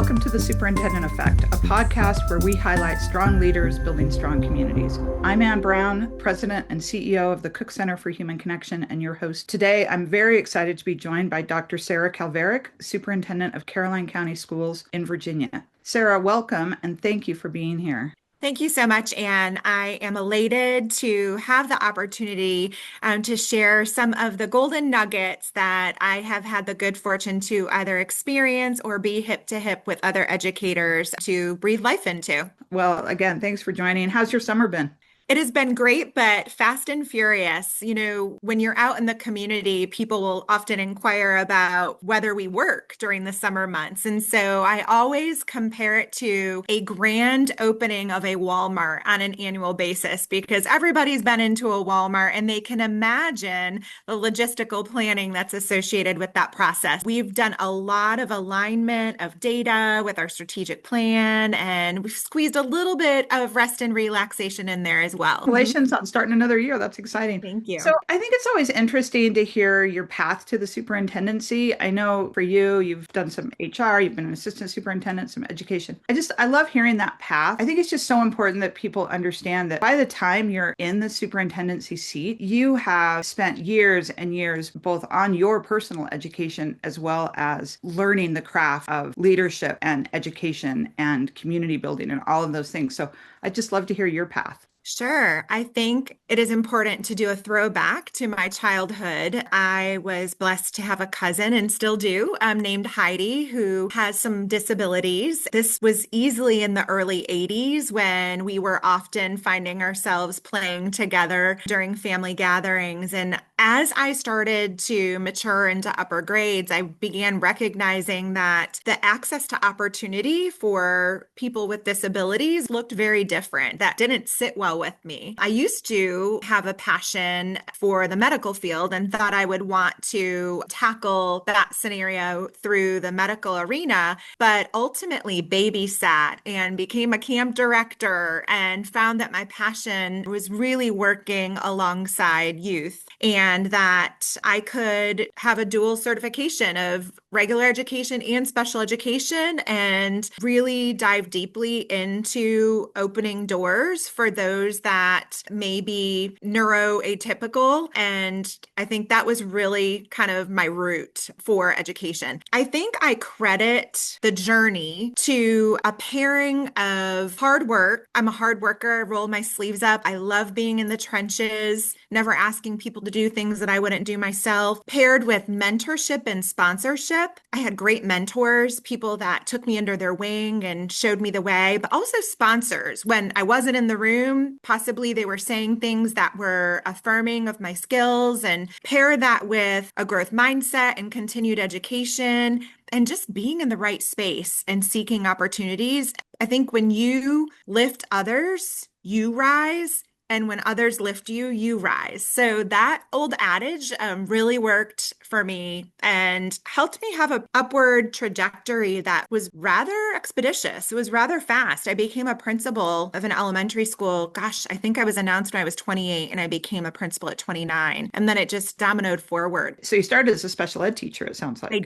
Welcome to the Superintendent Effect, a podcast where we highlight strong leaders building strong communities. I'm Ann Brown, President and CEO of the Cook Center for Human Connection, and your host. Today, I'm very excited to be joined by Dr. Sarah Calveric, Superintendent of Caroline County Schools in Virginia. Sarah, welcome, and thank you for being here. Thank you so much, Anne. I am elated to have the opportunity to share some of the golden nuggets that I have had the good fortune to either experience or be hip to hip with other educators to breathe life into. Well, again, thanks for joining. How's your summer been? It has been great, but fast and furious. You know, when you're out in the community, people will often inquire about whether we work during the summer months. And so I always compare it to a grand opening of a Walmart on an annual basis because everybody's been into a Walmart and they can imagine the logistical planning that's associated with that process. We've done a lot of alignment of data with our strategic plan, and we've squeezed a little bit of rest and relaxation in there as well. Congratulations on starting another year. That's exciting. Thank you. So I think it's always interesting to hear your path to the superintendency. I know for you, you've done some HR, you've been an assistant superintendent, some education. I love hearing that path. I think it's just so important that people understand that by the time you're in the superintendency seat, you have spent years and years both on your personal education as well as learning the craft of leadership and education and community building and all of those things. So I'd just love to hear your path. Sure. I think it is important to do a throwback to my childhood. I was blessed to have a cousin and still do, named Heidi, who has some disabilities. This was easily in the early 80s when we were often finding ourselves playing together during family gatherings. And as I started to mature into upper grades, I began recognizing that the access to opportunity for people with disabilities looked very different. That didn't sit well with me. I used to have a passion for the medical field and thought I would want to tackle that scenario through the medical arena, but ultimately babysat and became a camp director and found that my passion was really working alongside youth and that I could have a dual certification of regular education and special education and really dive deeply into opening doors for those that may be neuroatypical. And I think that was really kind of my route for education. I think I credit the journey to a pairing of hard work. I'm a hard worker. I roll my sleeves up. I love being in the trenches, never asking people to do things that I wouldn't do myself, paired with mentorship and sponsorship. I had great mentors, people that took me under their wing and showed me the way, but also sponsors. When I wasn't in the room, possibly they were saying things that were affirming of my skills, and pair that with a growth mindset and continued education and just being in the right space and seeking opportunities. I think when you lift others, you rise. And when others lift you, you rise. So that old adage really worked for me and helped me have an upward trajectory that was rather expeditious. It was rather fast. I became a principal of an elementary school. Gosh, I think I was announced when I was 28 and I became a principal at 29. And then it just dominoed forward. So you started as a special ed teacher, it sounds like. I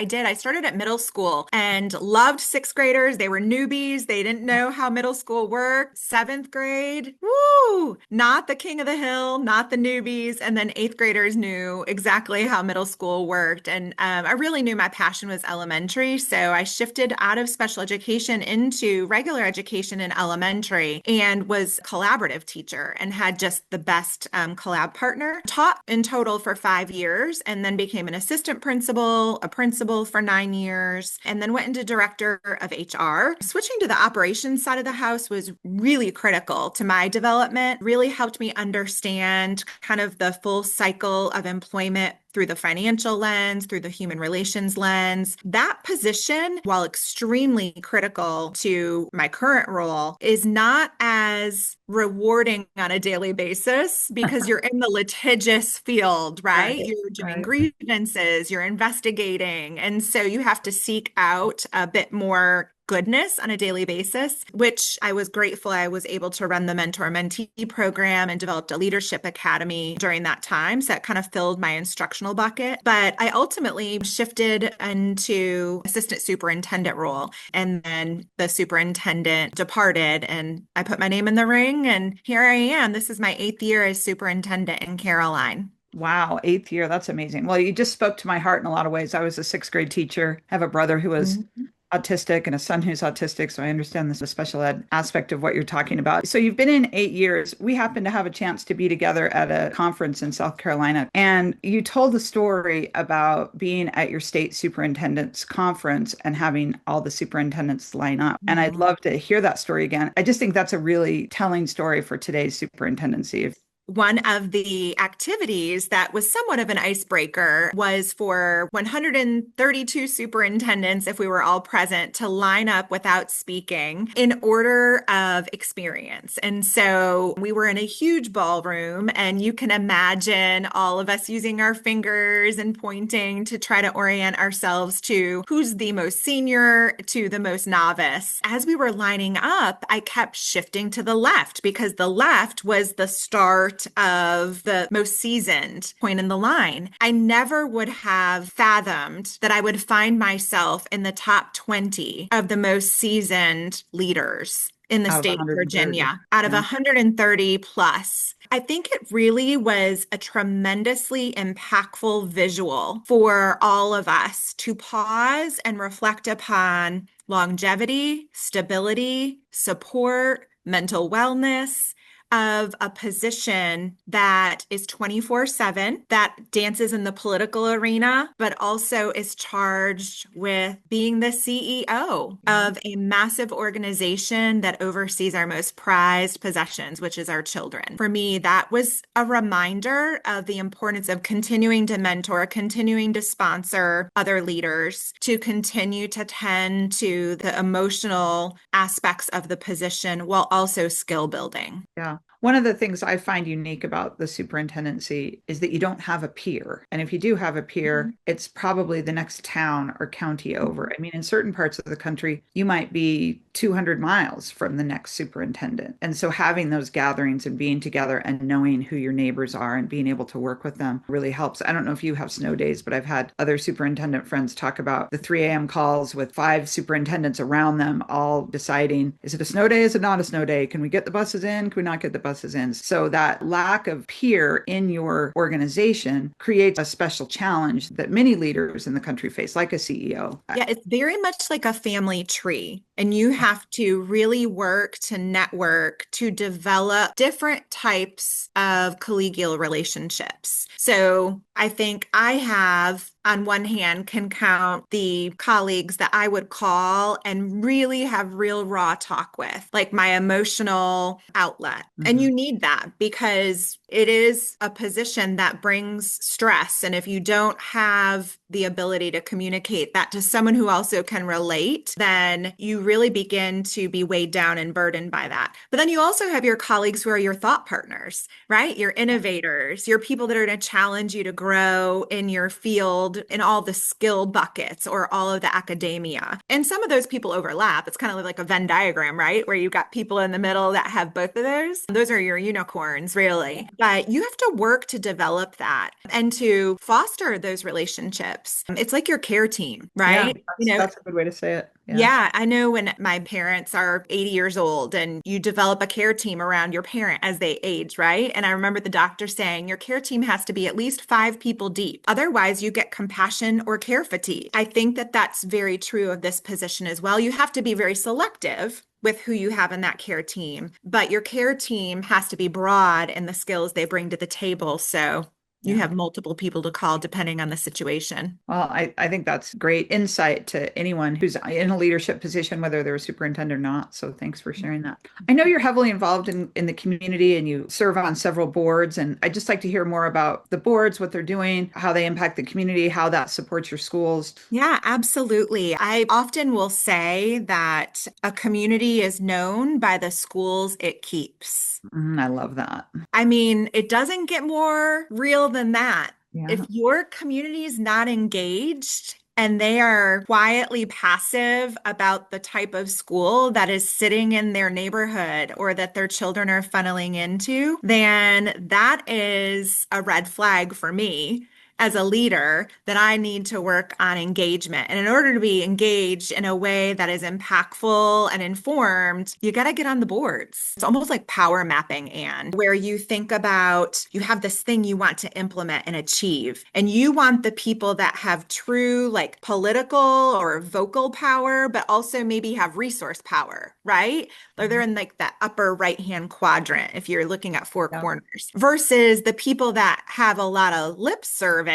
did. I started at middle school and loved sixth graders. They were newbies. They didn't know how middle school worked. Seventh grade, woo! Not the king of the hill, not the newbies. And then eighth graders knew exactly how middle school worked. And I really knew my passion was elementary. So I shifted out of special education into regular education in elementary and was a collaborative teacher and had just the best collab partner. Taught in total for 5 years and then became an assistant principal, a principal for 9 years, and then went into director of HR. Switching to the operations side of the house was really critical to my development. Really helped me understand kind of the full cycle of employment through the financial lens, through the human relations lens. That position, while extremely critical to my current role, is not as rewarding on a daily basis because you're in the litigious field, right? You're doing grievances, you're investigating. And so you have to seek out a bit more goodness on a daily basis, which I was grateful I was able to run the mentor-mentee program and developed a leadership academy during that time. So that kind of filled my instructional bucket. But I ultimately shifted into assistant superintendent role. And then the superintendent departed and I put my name in the ring and here I am. This is my 8th year as superintendent in Caroline. Wow, 8th year. That's amazing. Well, you just spoke to my heart in a lot of ways. I was a sixth grade teacher. I have a brother who was Mhm. autistic and a son who's autistic. So I understand this special ed aspect of what you're talking about. So you've been in 8 years. We happened to have a chance to be together at a conference in South Carolina. And you told the story about being at your state superintendent's conference and having all the superintendents line up. And I'd love to hear that story again. I just think that's a really telling story for today's superintendency. One of the activities that was somewhat of an icebreaker was for 132 superintendents, if we were all present, to line up without speaking in order of experience. And so we were in a huge ballroom, and you can imagine all of us using our fingers and pointing to try to orient ourselves to who's the most senior to the most novice. As we were lining up, I kept shifting to the left because the left was the start of the most seasoned point in the line. I never would have fathomed that I would find myself in the top 20 of the most seasoned leaders in the Out of state of 130. Virginia out of Yeah. 130 plus. I think it really was a tremendously impactful visual for all of us to pause and reflect upon longevity, stability, support, mental wellness of a position that is 24/7, that dances in the political arena, but also is charged with being the CEO Yeah. of a massive organization that oversees our most prized possessions, which is our children. For me, that was a reminder of the importance of continuing to mentor, continuing to sponsor other leaders, to continue to tend to the emotional aspects of the position while also skill building. Yeah. One of the things I find unique about the superintendency is that you don't have a peer. And if you do have a peer, it's probably the next town or county over. I mean, in certain parts of the country, you might be 200 miles from the next superintendent. And so having those gatherings and being together and knowing who your neighbors are and being able to work with them really helps. I don't know if you have snow days, but I've had other superintendent friends talk about the 3 a.m. calls with 5 superintendents around them all deciding, is it a snow day? Is it not a snow day? Can we get the buses in? Can we not get the buses in? So that lack of peer in your organization creates a special challenge that many leaders in the country face, like a CEO. Yeah, it's very much like a family tree. And you have to really work to network to develop different types of collegial relationships. So I think I have, on one hand, can count the colleagues that I would call and really have real raw talk with, like my emotional outlet. And Mhm. you need that because it is a position that brings stress. And if you don't have the ability to communicate that to someone who also can relate, then you really begin to be weighed down and burdened by that. But then you also have your colleagues who are your thought partners, right? Your innovators, your people that are going to challenge you to grow in your field in all the skill buckets or all of the academia. And some of those people overlap. It's kind of like a Venn diagram, right? Where you've got people in the middle that have both of those. Those are your unicorns, really. But you have to work to develop that and to foster those relationships. It's like your care team, Yeah, right? that's a good way to say it. Yeah. Yeah, I know when my parents are 80 years old and you develop a care team around your parent as they age, right? And I remember the doctor saying your care team has to be at least 5 people deep. Otherwise, you get compassion or care fatigue. I think that that's very true of this position as well. You have to be very selective with who you have in that care team, but your care team has to be broad in the skills they bring to the table. So you Yeah. have multiple people to call depending on the situation. Well, I think that's great insight to anyone who's in a leadership position, whether they're a superintendent or not. So thanks for sharing that. I know you're heavily involved in the community and you serve on several boards. And I'd just like to hear more about the boards, what they're doing, how they impact the community, how that supports your schools. Yeah, absolutely. I often will say that a community is known by the schools it keeps. I love that. I mean, it doesn't get more real than that. Yeah. If your community is not engaged and they are quietly passive about the type of school that is sitting in their neighborhood or that their children are funneling into, then that is a red flag for me as a leader that I need to work on engagement. And in order to be engaged in a way that is impactful and informed, you got to get on the boards. It's almost like power mapping, and where you think about you have this thing you want to implement and achieve, and you want the people that have true like political or vocal power, but also maybe have resource power, right? Or they're in like that upper right-hand quadrant if you're looking at four Yeah. corners, versus the people that have a lot of lip service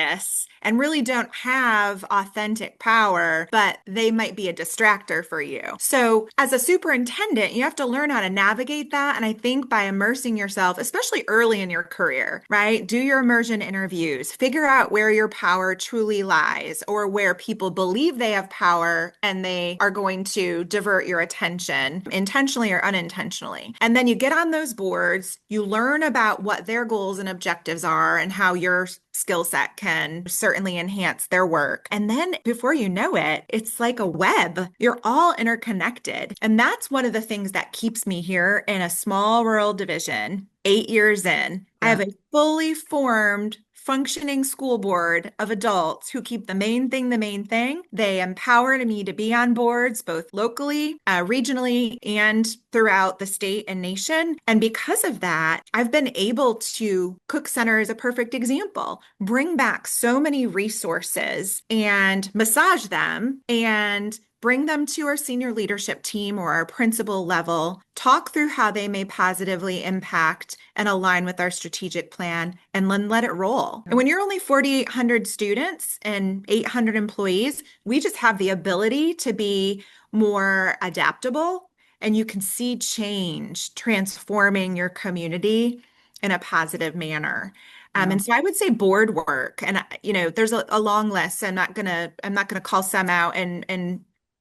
and really don't have authentic power, but they might be a distractor for you. So, as a superintendent, you have to learn how to navigate that. And I think by immersing yourself, especially early in your career, right? Do your immersion interviews, figure out where your power truly lies or where people believe they have power and they are going to divert your attention intentionally or unintentionally. And then you get on those boards, you learn about what their goals and objectives are and how your skill set can certainly enhance their work. And then before you know it, it's like a web. You're all interconnected. And that's one of the things that keeps me here in a small rural division, 8 years in. I Yeah. have a fully formed functioning school board of adults who keep the main thing the main thing. They empowered me to be on boards both locally, regionally, and throughout the state and nation. And because of that, I've been able to, Cook Center is a perfect example, bring back so many resources and massage them and bring them to our senior leadership team or our principal level, talk through how they may positively impact and align with our strategic plan, and then let it roll. And when you're only 4,800 students and 800 employees, we just have the ability to be more adaptable, and you can see change transforming your community in a positive manner. Yeah. And so I would say board work, and there's a long list. I'm not gonna call some out and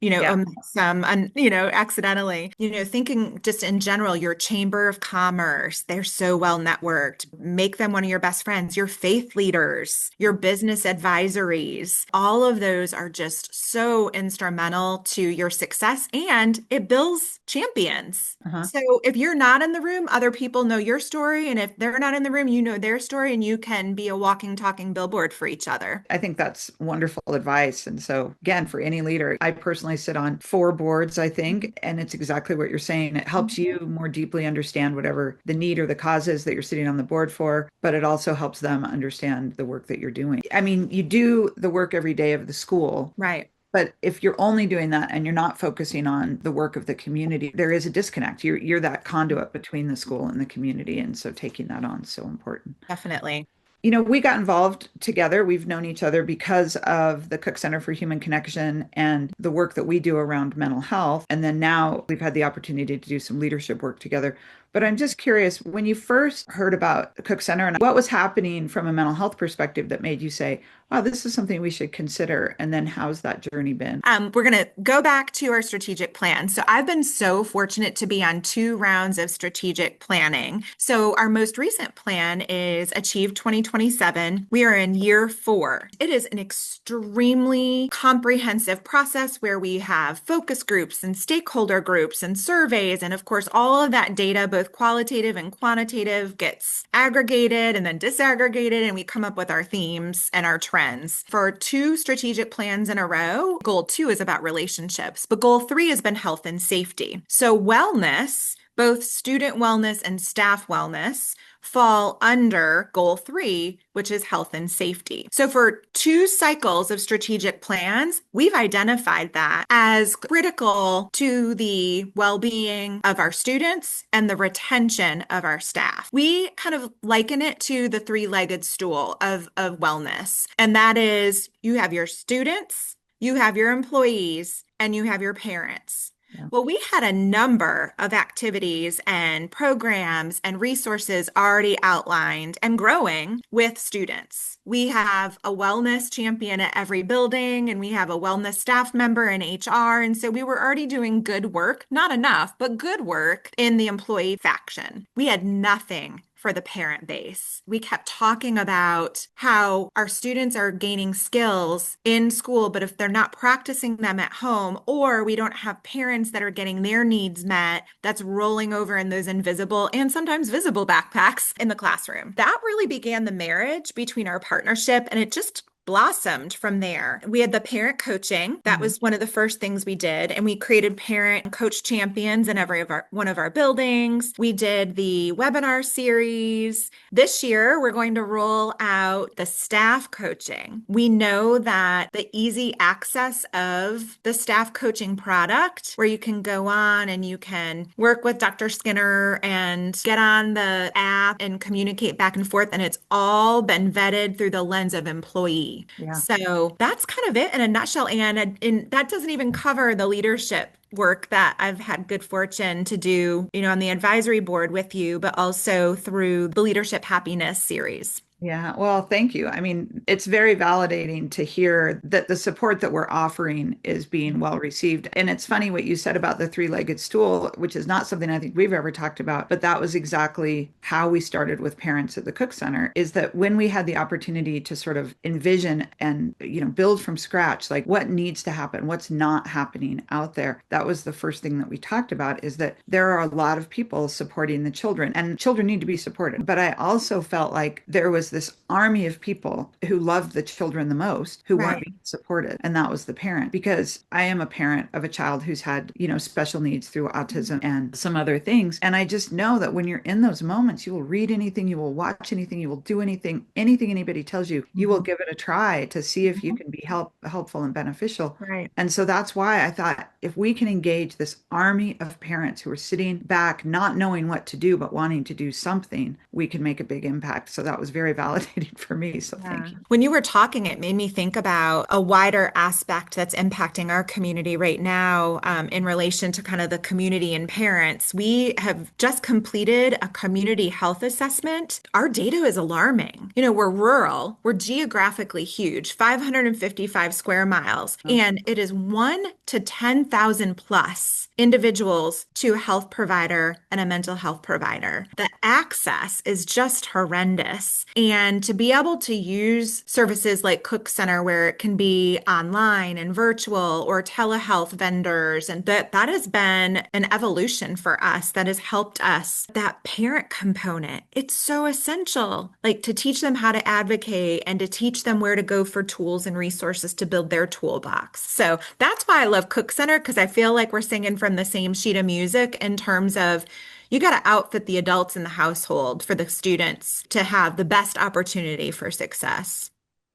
Yeah. omit some, accidentally. Thinking just in general, your chamber of commerce, they're so well networked. Make them one of your best friends. Your faith leaders, your business advisories, all of those are just so instrumental to your success, and it builds champions. Uh-huh. So if you're not in the room, other people know your story. And if they're not in the room, you know their story, and you can be a walking, talking billboard for each other. I think that's wonderful advice. And so, again, for any leader, I personally sit on 4 boards, I think, and it's exactly what you're saying. It helps you more deeply understand whatever the need or the cause is that you're sitting on the board for, but it also helps them understand the work that you're doing. I mean, you do the work every day of the school. Right. But if you're only doing that and you're not focusing on the work of the community, there is a disconnect. You're that conduit between the school and the community. And so taking that on is so important. Definitely. We got involved together. We've known each other because of the Cook Center for Human Connection and the work that we do around mental health. And then now we've had the opportunity to do some leadership work together. But I'm just curious, when you first heard about the Cook Center and what was happening from a mental health perspective that made you say, wow, this is something we should consider. And then how's that journey been? We're going to go back to our strategic plan. So I've been so fortunate to be on 2 rounds of strategic planning. So our most recent plan is Achieve 2027. We are in year 4. It is an extremely comprehensive process where we have focus groups and stakeholder groups and surveys. And of course, all of that data, both qualitative and quantitative, gets aggregated and then disaggregated, and we come up with our themes and our trends. For 2 strategic plans in a row, goal 2 is about relationships, but goal 3 has been health and safety. So wellness, both student wellness and staff wellness, fall under goal 3, which is health and safety. So for 2 cycles of strategic plans, we've identified that as critical to the well-being of our students and the retention of our staff. We kind of liken it to the 3-legged stool of wellness. And that is, you have your students, you have your employees, and you have your parents. Yeah. Well, we had a number of activities and programs and resources already outlined and growing with students. We have a wellness champion at every building, and we have a wellness staff member in HR. And so we were already doing good work, not enough, but good work in the employee faction. We had nothing for the parent base. We kept talking about how our students are gaining skills in school, but if they're not practicing them at home, or we don't have parents that are getting their needs met, that's rolling over in those invisible and sometimes visible backpacks in the classroom. That really began the marriage between our partnership, and it just blossomed from there. We had the parent coaching. That Mhm. was one of the first things we did. And we created parent and coach champions in every of our one of our buildings. We did the webinar series. This year, we're going to roll out the staff coaching. We know that the easy access of the staff coaching product, where you can go on and you can work with Dr. Skinner and get on the app and communicate back and forth, and it's all been vetted through the lens of employee. Yeah. So that's kind of it in a nutshell. And that doesn't even cover the leadership work that I've had good fortune to do, on the advisory board with you, but also through the Leadership Happiness series. Yeah, well, thank you. I mean, it's very validating to hear that the support that we're offering is being well received. And it's funny what you said about the three-legged stool, which is not something I think we've ever talked about, but that was exactly how we started with parents at the Cook Center, is that when we had the opportunity to sort of envision and, build from scratch, like what needs to happen, what's not happening out there, that was the first thing that we talked about, is that there are a lot of people supporting the children, and children need to be supported. But I also felt like there was this army of people who loved the children the most, who weren't Right. being supported. And that was the parent, because I am a parent of a child who's had, special needs through autism and some other things. And I just know that when you're in those moments, you will read anything, you will watch anything, you will do anything anybody tells you, you will Mhm. give it a try to see if you can be helpful and beneficial. Right. And so that's why I thought, if we can engage this army of parents who are sitting back, not knowing what to do, but wanting to do something, we can make a big impact. So that was very validating for me. So thank Yeah. you. When you were talking, it made me think about a wider aspect that's impacting our community right now, in relation to kind of the community and parents. We have just completed a community health assessment. Our data is alarming. We're rural, we're geographically huge, 555 square miles, Oh, and it is 1 to 10,000 plus individuals to a health provider and a mental health provider. The access is just horrendous. And to be able to use services like Cook Center, where it can be online and virtual, or telehealth vendors, and that has been an evolution for us that has helped us. That parent component, it's so essential, like to teach them how to advocate and to teach them where to go for tools and resources to build their toolbox. So that's why I love Cook Center, because I feel like we're singing from the same sheet of music in terms of you got to outfit the adults in the household for the students to have the best opportunity for success.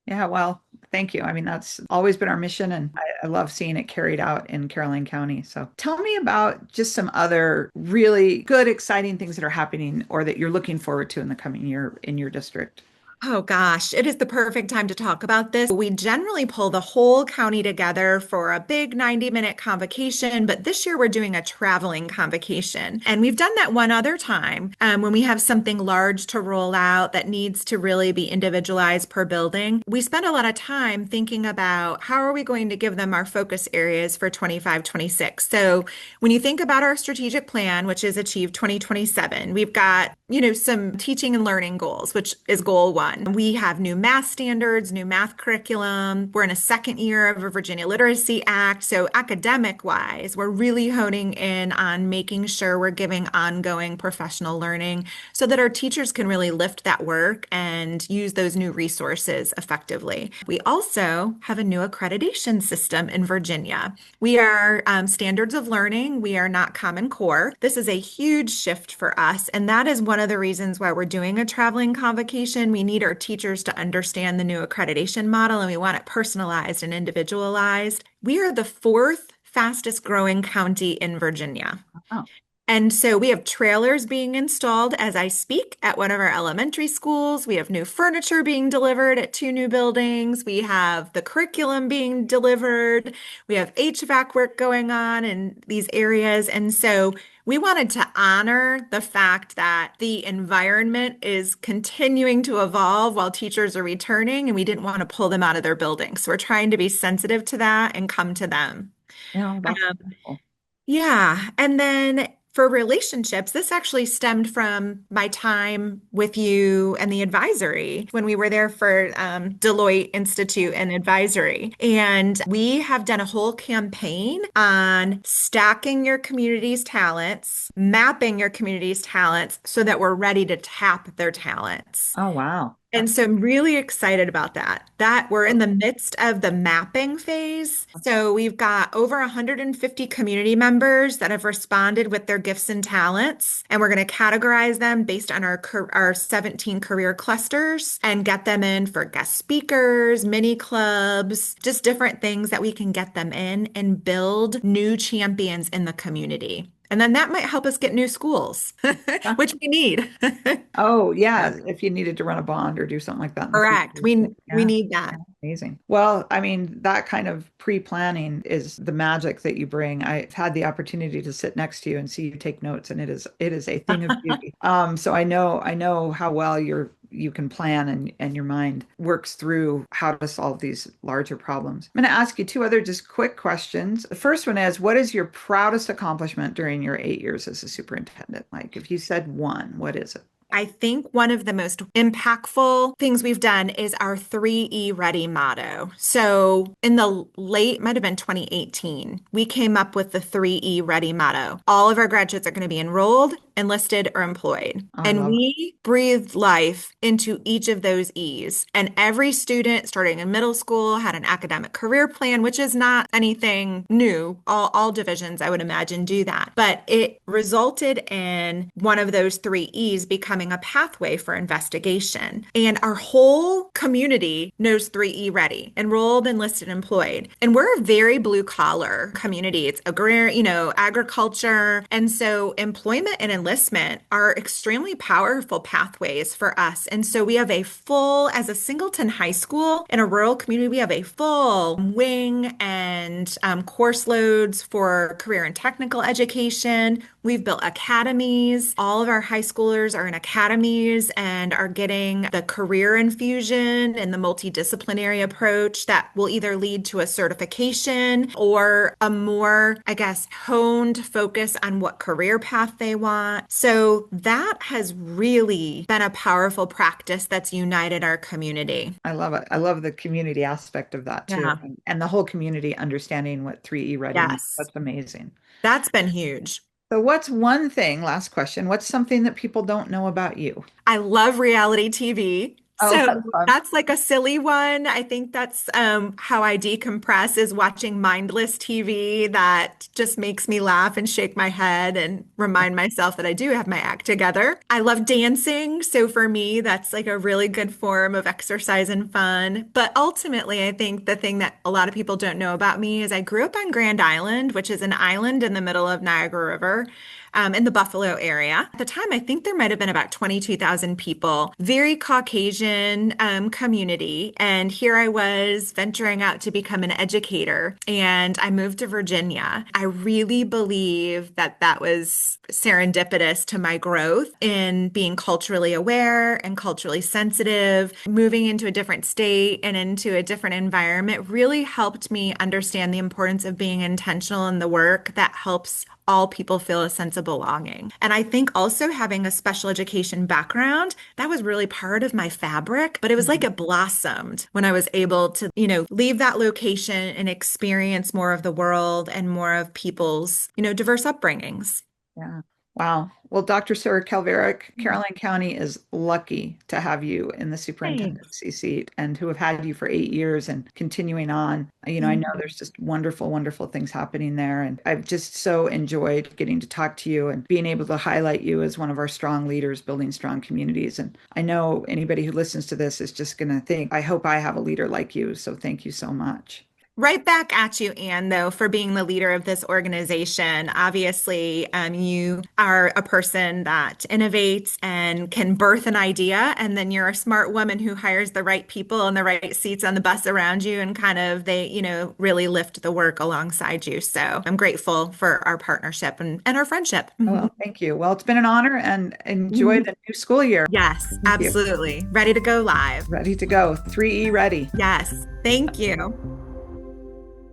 yeah. Well, thank you. I mean, that's always been our mission, and I love seeing it carried out in Caroline County. So tell me about just some other really good, exciting things that are happening or that you're looking forward to in the coming year in your district. Oh gosh, it is the perfect time to talk about this. We generally pull the whole county together for a big 90-minute convocation, but this year we're doing a traveling convocation. And we've done that one other time, when we have something large to roll out that needs to really be individualized per building. We spend a lot of time thinking about how are we going to give them our focus areas for 25, 26. So when you think about our strategic plan, which is Achieve 2027, we've got, some teaching and learning goals, which is goal one. We have new math standards, new math curriculum. We're in a second year of a Virginia Literacy Act. So academic wise, we're really honing in on making sure we're giving ongoing professional learning so that our teachers can really lift that work and use those new resources effectively. We also have a new accreditation system in Virginia. We are standards of learning. We are not Common Core. This is a huge shift for us. And that is one of the reasons why we're doing a traveling convocation. We need our teachers to understand the new accreditation model, and we want it personalized and individualized. We are the fourth fastest growing county in Virginia. Oh, And so we have trailers being installed as I speak at one of our elementary schools. We have new furniture being delivered at two new buildings. We have the curriculum being delivered. We have HVAC work going on in these areas. And so we wanted to honor the fact that the environment is continuing to evolve while teachers are returning, and we didn't want to pull them out of their buildings. So we're trying to be sensitive to that and come to them. yeah, that's Um, wonderful. yeah. And then for relationships, this actually stemmed from my time with you and the advisory when we were there for Deloitte Institute and advisory. And we have done a whole campaign on stacking your community's talents, mapping your community's talents so that we're ready to tap their talents. Oh, wow. And so I'm really excited about that. That we're in the midst of the mapping phase. So we've got over 150 community members that have responded with their gifts and talents, and we're going to categorize them based on our 17 career clusters and get them in for guest speakers, mini clubs, just different things that we can get them in and build new champions in the community. And then that might help us get new schools, which we need. Oh, yeah. If you needed to run a bond or do something like that in the Correct. future. We Yeah. need Yeah, that. amazing. Well, I mean, that kind of pre-planning is the magic that you bring. I've had the opportunity to sit next to you and see you take notes, and it is a thing of beauty. So I know how well you can plan and your mind works through how to solve these larger problems. I'm going to ask you two other just quick questions. The first one is, what is your proudest accomplishment during your 8 years as a superintendent? Like, if you said one, what is it? I think one of the most impactful things we've done is our 3E Ready motto. So in the late, might have been 2018, we came up with the 3E Ready motto. All of our graduates are going to be enrolled, enlisted, or employed. Oh, I And love it. we breathed life into each of those E's. And every student starting in middle school had an academic career plan, which is not anything new. All divisions, I would imagine, do that. But it resulted in one of those 3 E's becoming a pathway for investigation. And our whole community knows 3E Ready, enrolled, enlisted, employed. And we're a very blue collar community. It's agriculture. And so employment and enlistment are extremely powerful pathways for us. And so we have as a Singleton High School in a rural community, we have a full wing and course loads for career and technical education. We've built academies. All of our high schoolers are in academies and are getting the career infusion and the multidisciplinary approach that will either lead to a certification or a more, I guess, honed focus on what career path they want. So that has really been a powerful practice that's united our community. I love it. I love the community aspect of that too. Yeah. And the whole community understanding what 3E Ready means. Yes. That's amazing. That's been huge. So what's one thing, last question, what's something that people don't know about you? I love reality TV. Oh, So that's fun. that's like a silly one. I think that's how I decompress is watching mindless TV that just makes me laugh and shake my head and remind myself that I do have my act together. I love dancing. So for me, that's like a really good form of exercise and fun. But ultimately, I think the thing that a lot of people don't know about me is I grew up on Grand Island, which is an island in the middle of Niagara River. In the Buffalo area. At the time, I think there might have been about 22,000 people, very Caucasian community. And here I was venturing out to become an educator, and I moved to Virginia. I really believe that that was serendipitous to my growth in being culturally aware and culturally sensitive. Moving into a different state and into a different environment really helped me understand the importance of being intentional in the work that helps all people feel a sense of belonging. And I think also having a special education background, that was really part of my fabric, but it was like it blossomed when I was able to, leave that location and experience more of the world and more of people's, diverse upbringings. Yeah. Wow. Well, Dr. Sarah Calveric, Caroline County is lucky to have you in the Thanks. superintendency seat and who have had you for 8 years and continuing on. I know there's just wonderful, wonderful things happening there. And I've just so enjoyed getting to talk to you and being able to highlight you as one of our strong leaders building strong communities. And I know anybody who listens to this is just going to think, I hope I have a leader like you. So thank you so much. Right back at you, Anne, though, for being the leader of this organization. Obviously, you are a person that innovates and can birth an idea, and then you're a smart woman who hires the right people and the right seats on the bus around you, and kind of they, really lift the work alongside you. So I'm grateful for our partnership and our friendship. Well, thank you. Well, it's been an honor and enjoy the new school year. Yes, Thank you. absolutely. Ready to go live. Ready to go. 3E ready. Yes, thank you.